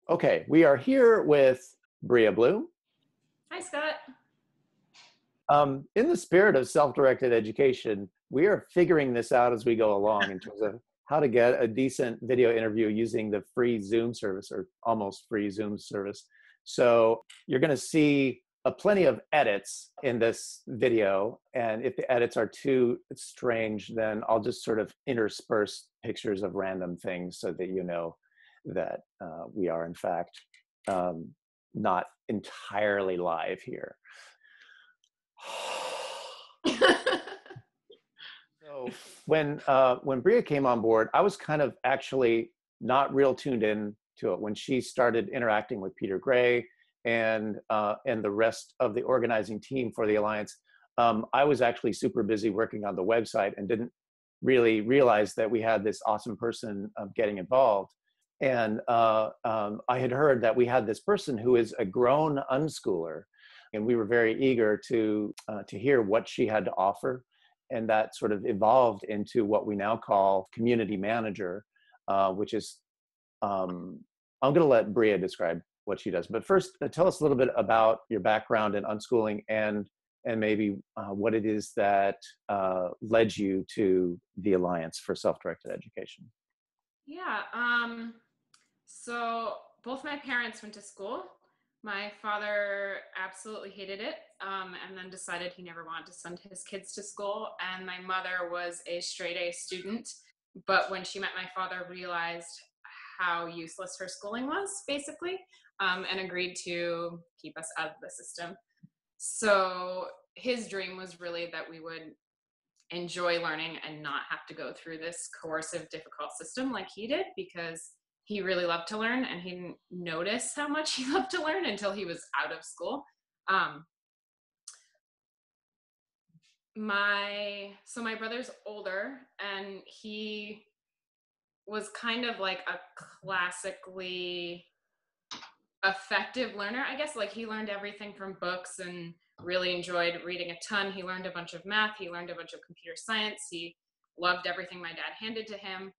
Okay, we are here with Bria Blue. Hi, Scott. In the spirit of self-directed education, we are figuring this out as we go along in terms of how to get a decent video interview using the free Zoom service or almost free Zoom service. So you're going to see plenty of edits in this video. And if the edits are too strange, then I'll just sort of intersperse pictures of random things so that you know that we are, in fact, not entirely live here. So when Bria came on board, I was kind of actually not real tuned in to it when she started interacting with Peter Gray and the rest of the organizing team for the Alliance. I was actually super busy working on the website and didn't really realize that we had this awesome person getting involved. And I had heard that we had this person who is a grown unschooler, and we were very eager to hear what she had to offer. And that sort of evolved into what we now call community manager, which is, I'm going to let Bria describe what she does. But first, tell us a little bit about your background in unschooling and maybe what it is that led you to the Alliance for Self-Directed Education. Yeah, so both my parents went to school. My father absolutely hated it, and then decided he never wanted to send his kids to school. And my mother was a straight A student, but when she met my father, realized how useless her schooling was, basically, and agreed to keep us out of the system. So his dream was really that we would enjoy learning and not have to go through this coercive, difficult system like he did, because he really loved to learn and he didn't notice how much he loved to learn until he was out of school. So my brother's older, and he was kind of like a classically effective learner, I guess. Like, he learned everything from books and really enjoyed reading a ton. He learned a bunch of math. He learned a bunch of computer science. He loved everything my dad handed to him.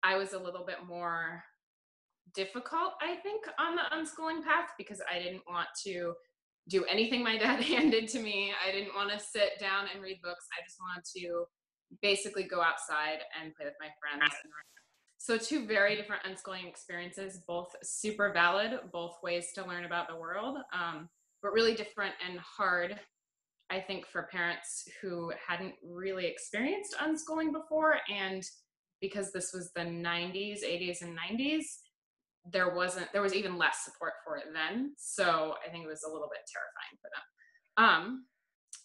I was a little bit more difficult, I think, on the unschooling path, because I didn't want to do anything my dad handed to me. I didn't want to sit down and read books. I just wanted to basically go outside and play with my friends. So two very different unschooling experiences, both super valid, both ways to learn about the world, but really different and hard, I think, for parents who hadn't really experienced unschooling before. And because this was the 90s, 80s, and 90s, there was even less support for it then. So I think it was a little bit terrifying for them.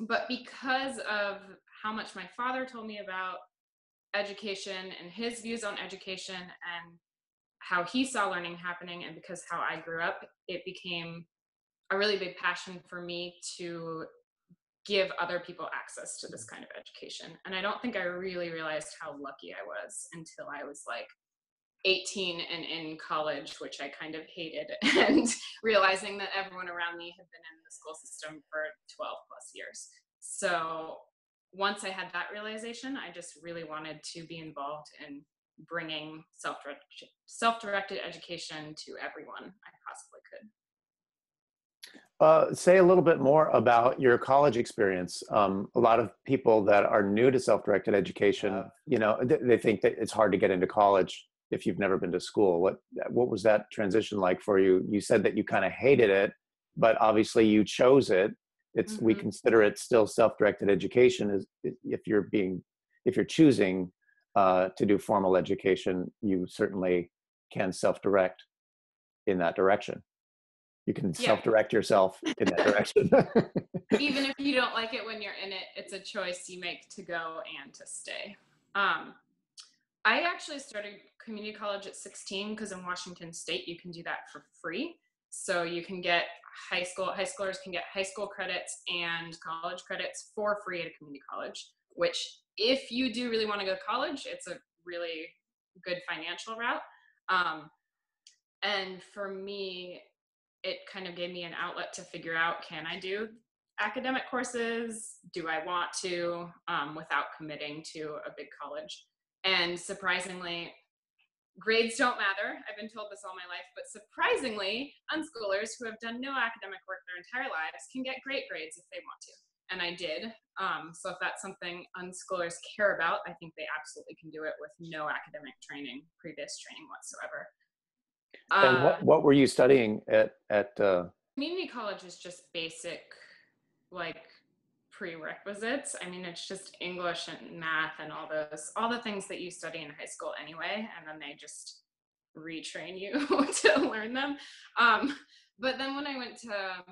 But because of how much my father told me about education and his views on education and how he saw learning happening, and because how I grew up, it became a really big passion for me to give other people access to this kind of education. And I don't think I really realized how lucky I was until I was like 18 and in college, which I kind of hated, and realizing that everyone around me had been in the school system for 12 plus years. So once I had that realization, I just really wanted to be involved in bringing self-directed education to everyone I possibly could. Say a little bit more about your college experience. A lot of people that are new to self-directed education, they think that it's hard to get into college if you've never been to school. What was that transition like for you? You said that you kind of hated it, but obviously you chose it. We consider it still self-directed education. If you're choosing to do formal education, you certainly can self-direct in that direction. You can self-direct yourself in that direction. Even if you don't like it when you're in it, it's a choice you make to go and to stay. I actually started community college at 16 because in Washington State, you can do that for free. So you can get high schoolers can get high school credits and college credits for free at a community college, which if you do really want to go to college, it's a really good financial route. And for me, it kind of gave me an outlet to figure out, can I do academic courses? Do I want to, without committing to a big college? And surprisingly, grades don't matter. I've been told this all my life, but surprisingly, unschoolers who have done no academic work their entire lives can get great grades if they want to. And I did. So if that's something unschoolers care about, I think they absolutely can do it with no academic training, previous training whatsoever. And what were you studying at community college is just basic, like, prerequisites. I mean, it's just English and math and all the things that you study in high school anyway, and then they just retrain you to learn them. But then when I went to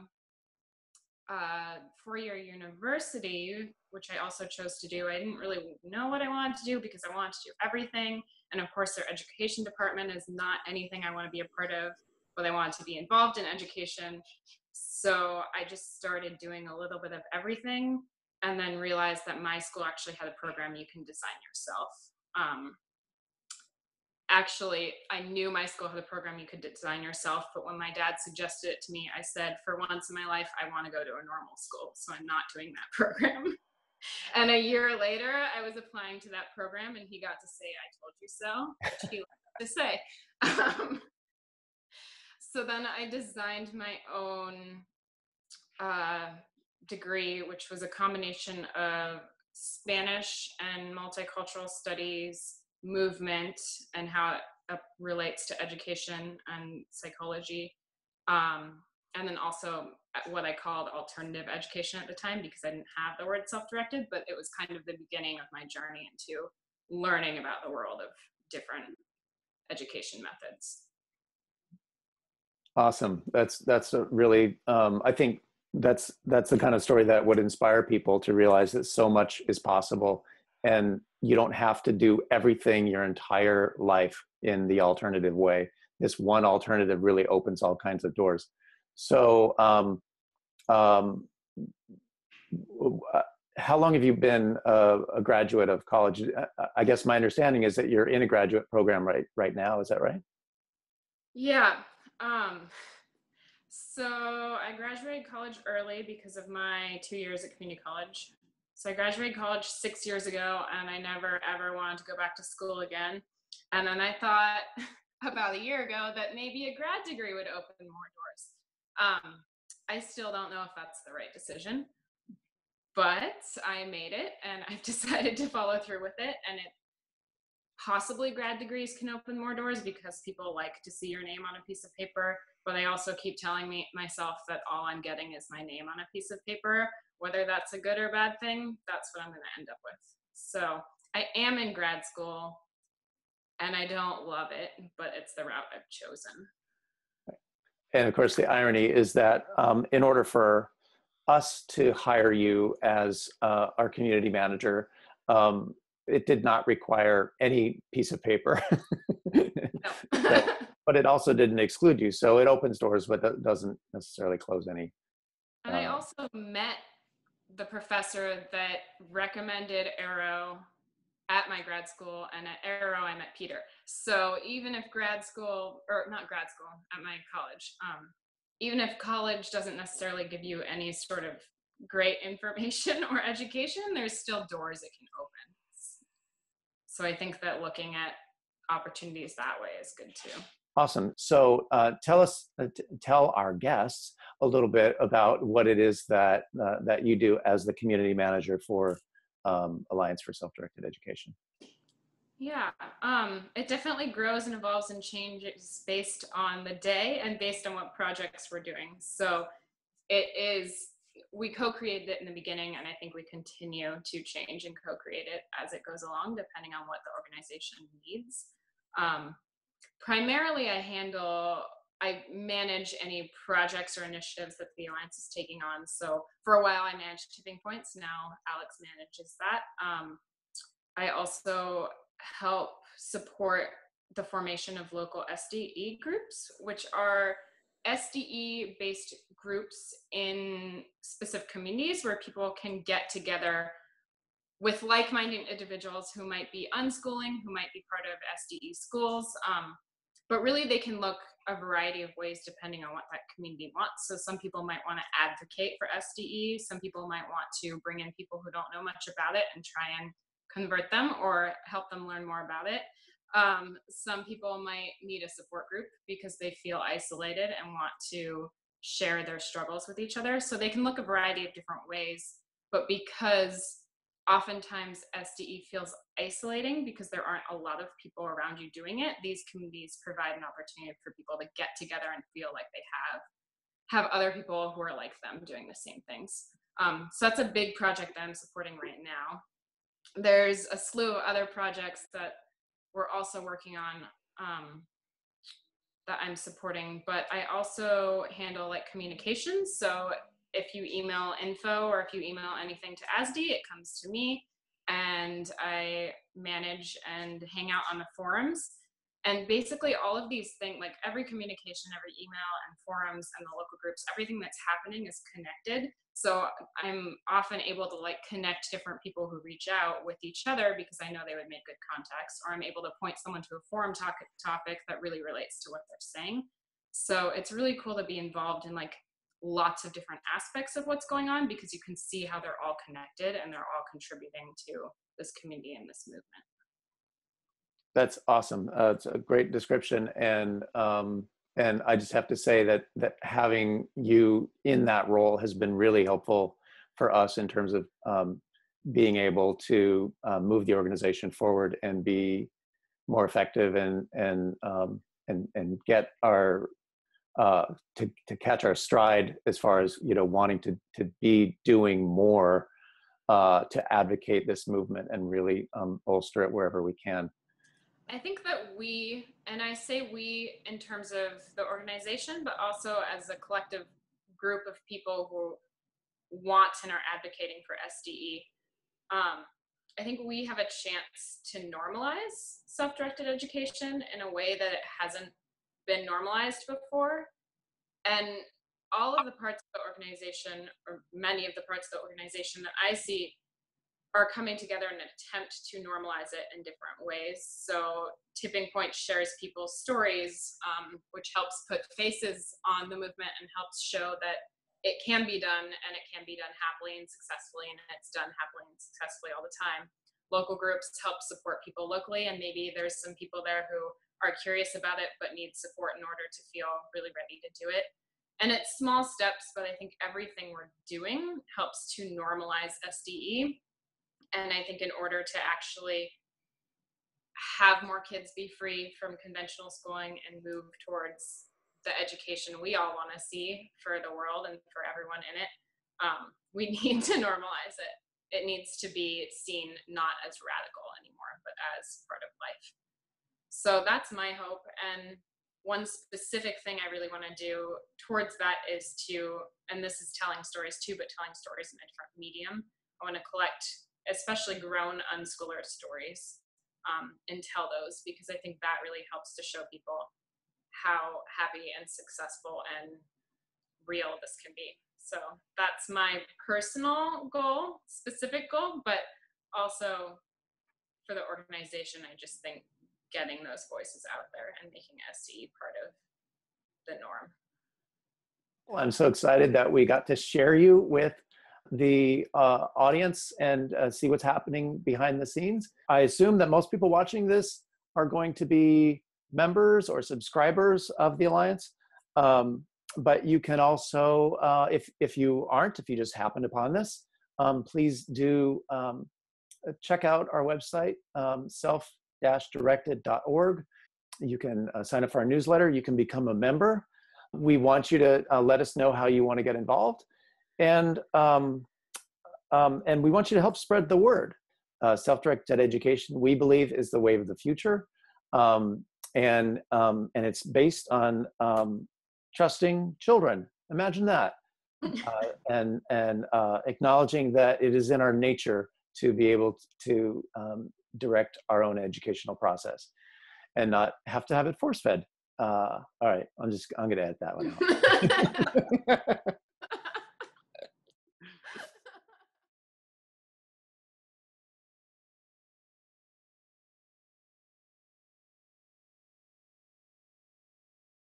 four-year university, which I also chose to do, I didn't really know what I wanted to do because I wanted to do everything. And of course, their education department is not anything I want to be a part of, but I wanted to be involved in education. So I just started doing a little bit of everything, and then realized that my school actually had a program you can design yourself. Actually, I knew my school had a program you could design yourself, but when my dad suggested it to me, I said, for once in my life, I want to go to a normal school, so I'm not doing that program. And a year later, I was applying to that program, and he got to say, I told you so, which he liked to say. So then I designed my own degree, which was a combination of Spanish and multicultural studies, movement, and how it relates to education and psychology. And then also what I called alternative education at the time, because I didn't have the word self-directed, but it was kind of the beginning of my journey into learning about the world of different education methods. Awesome. That's a really, I think that's the kind of story that would inspire people to realize that so much is possible, and you don't have to do everything your entire life in the alternative way. This one alternative really opens all kinds of doors. So, how long have you been a graduate of college? I guess my understanding is that you're in a graduate program right now. Is that right? Yeah. So I graduated college early because of my 2 years at community college. So I graduated college 6 years ago, and I never ever wanted to go back to school again. And then I thought about a year ago that maybe a grad degree would open more doors. I still don't know if that's the right decision, but I made it, and I've decided to follow through with it. And it possibly grad degrees can open more doors because people like to see your name on a piece of paper, but I also keep telling myself that all I'm getting is my name on a piece of paper. Whether that's a good or bad thing, that's what I'm going to end up with. So I am in grad school, and I don't love it, but it's the route I've chosen. And of course, the irony is that in order for us to hire you as our community manager, it did not require any piece of paper. No. But it also didn't exclude you. So it opens doors, but that doesn't necessarily close any. And I also met the professor that recommended Arrow at my grad school, and at Arrow I met Peter. So even if grad school, or not grad school, at my college, even if college doesn't necessarily give you any sort of great information or education, there's still doors it can open. So I think that looking at opportunities that way is good too. Awesome. So tell our guests a little bit about what it is that you do as the community manager for Alliance for Self-Directed Education. Yeah, it definitely grows and evolves and changes based on the day and based on what projects we're doing. So we co-created it in the beginning, and I think we continue to change and co-create it as it goes along, depending on what the organization needs. Primarily, I manage any projects or initiatives that the Alliance is taking on. So for a while, I managed Tipping Points. Now Alex manages that. I also help support the formation of local SDE groups, which are SDE-based groups in specific communities where people can get together with like-minded individuals who might be unschooling, who might be part of SDE schools, but really they can look a variety of ways depending on what that community wants. So some people might want to advocate for SDE, some people might want to bring in people who don't know much about it and try and convert them or help them learn more about it. Some people might need a support group because they feel isolated and want to share their struggles with each other. So they can look a variety of different ways, but because oftentimes SDE feels isolating because there aren't a lot of people around you doing it, these communities provide an opportunity for people to get together and feel like they have other people who are like them doing the same things. So that's a big project that I'm supporting right now. There's a slew of other projects that we're also working on that I'm supporting, but I also handle like communications. So if you email info or if you email anything to ASDE, it comes to me, and I manage and hang out on the forums. And basically all of these things, like every communication, every email and forums and the local groups, everything that's happening is connected. So I'm often able to like connect different people who reach out with each other because I know they would make good contacts, or I'm able to point someone to a forum topic that really relates to what they're saying. So it's really cool to be involved in like lots of different aspects of what's going on because you can see how they're all connected and they're all contributing to this community and this movement. That's awesome. It's a great description, and I just have to say that having you in that role has been really helpful for us in terms of being able to move the organization forward and be more effective and get our to catch our stride as far as wanting to be doing more to advocate this movement and really bolster it wherever we can. I think that we, and I say we in terms of the organization, but also as a collective group of people who want and are advocating for SDE, I think we have a chance to normalize self-directed education in a way that it hasn't been normalized before. And all of the parts of the organization, or many of the parts of the organization that I see, are coming together in an attempt to normalize it in different ways. So Tipping Point shares people's stories, which helps put faces on the movement and helps show that it can be done, and it can be done happily and successfully, and it's done happily and successfully all the time. Local groups help support people locally, and maybe there's some people there who are curious about it but need support in order to feel really ready to do it. And it's small steps, but I think everything we're doing helps to normalize SDE. And I think in order to actually have more kids be free from conventional schooling and move towards the education we all want to see for the world and for everyone in it, we need to normalize it. It needs to be seen not as radical anymore, but as part of life. So that's my hope. And one specific thing I really want to do towards that is to, and this is telling stories too, but telling stories in a different medium. I want to collect especially grown unschooler stories and tell those, because I think that really helps to show people how happy and successful and real this can be. So that's my personal goal, specific goal, but also for the organization, I just think getting those voices out there and making SDE part of the norm. Well, I'm so excited that we got to share you with the audience and see what's happening behind the scenes. I assume that most people watching this are going to be members or subscribers of the Alliance. But you can also, if you aren't, if you just happened upon this, please do check out our website, self-directed.org. You can sign up for our newsletter. You can become a member. We want you to let us know how you want to get involved. And we want you to help spread the word. Self-directed education, we believe, is the wave of the future. And it's based on trusting children. Imagine that. And acknowledging that it is in our nature to be able to direct our own educational process and not have to have it force-fed. All right, I'm going to edit that one out.